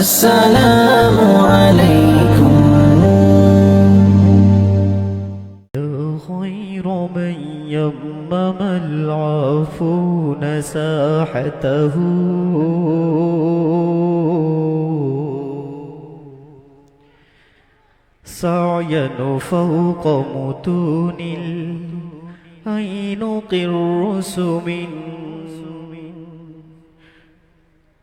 আসসালামু আলাইকুম। خير من يمم العفون ساحته سعيا فوق متون العين قرس من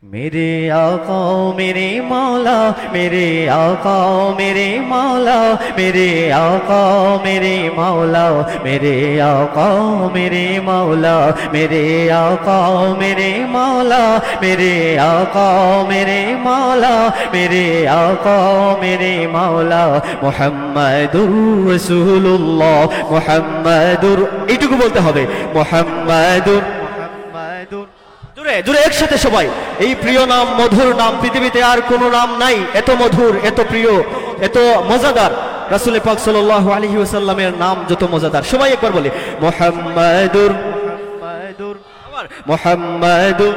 मेरे आका मेरे मौला मेरे आका मेरे मौला मेरे आका मेरे मौला मेरे आका मेरे मौला मेरे आका मेरे मौला मेरे आका मेरे मौला मेरे आका मेरे मौला मुहम्मदुर रसूलुल्लाह मुहम्मदुर এইটুকু বলতে হবে মুহাম্মাদুর জোরে জোরে একসাথে সবাই এই প্রিয় নাম মধুর নাম পৃথিবীতে আর কোনো নাম নাই এত মধুর এত প্রিয় এত মজাদার রাসূল পাক সাল্লাল্লাহু আলাইহি ওয়াসাল্লামের নাম যত মজাদার সবাই একবার বলি মুহাম্মাদুর মুহাম্মাদুর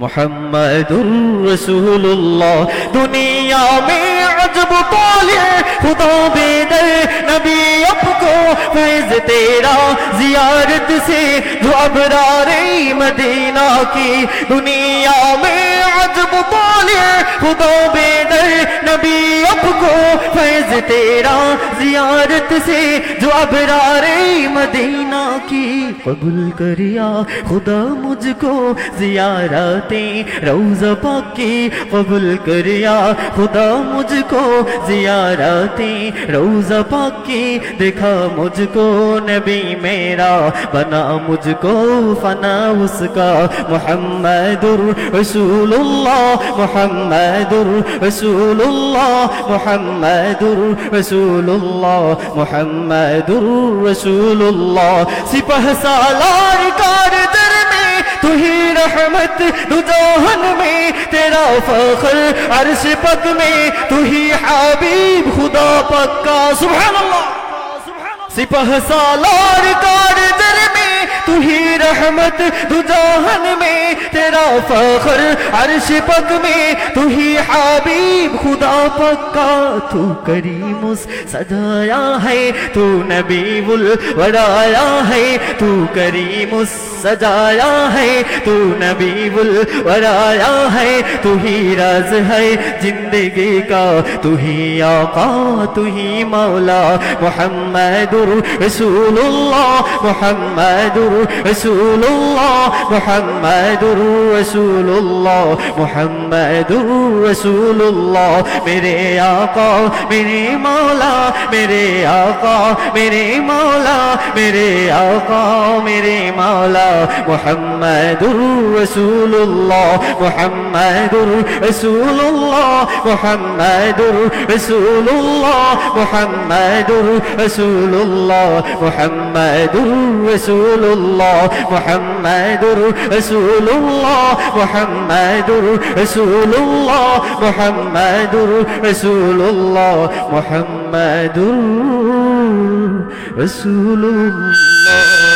मुहम्मदुर रसूलुल्लाह दुनिया में अजब ताले खुदा बेदर नबी आपको फैज़ तेरा जियारत से जो अबरारे मदीना की दुनिया में अजब ताले खुदा बेदर नबी आपको फैज़ तेरा जियारत से जो अबरारे मदीना की कबूल करिया खुदा मुझको जियारते रौज़ा पाक की कबूल करिया खुदा मुझको जियारते रौज़ा पाक की देखा मुझको नबी मेरा बना मुझको फना उसका मुहम्मदुर रसूलुल्लाह मुहम्मदुर रसूलुल्लाह मुहम्मदुर रसूलुल्लाह मुहम्मदुर रसूलुल्लाह सिपह सालार कार दर में तू ही रहमत दो जहान में तेरा फख्र अर्श पक में तू ही हबीब खुदा पक्का सुभान अल्लाह सिपह सालार कार दर में तू ही रहमत दो जहान में तेरा फख्र अर्श पक में तू ही हबीब खुदा पक्का तू करीमुस सजाया है तू नबीउल वराया है तू करीमुस सजाया है तू नबीउल वराया है तू ही राज है जिंदगी का तू ही आका तू ही मौला मुहम्मदुर रसूलुल्लाह मुहम्मदुर रसूलुल्लाह मुहम्मदुर रसूलुल्लाह मुहम्मदुर रसूलुल्लाह मेरे आका मेरे मौला मेरे आका मेरे मौला मेरे आका मेरे मौला मुहम्मदुर रसूलुल्लाह मुहम्मदुर रसूलुल्लाह मुहम्मदुर रसूलुल्लाह मुहम्मदुर रसूलुल्लाह मुहम्मदुर रसूलुल्लाह मुहम्मदुर रसूलुल्लाह मुहम्मदुर रसूलुल्लाह मुहम्मदुर रसूलुल्लाह मुहम्मदुर रसूलुल्लाह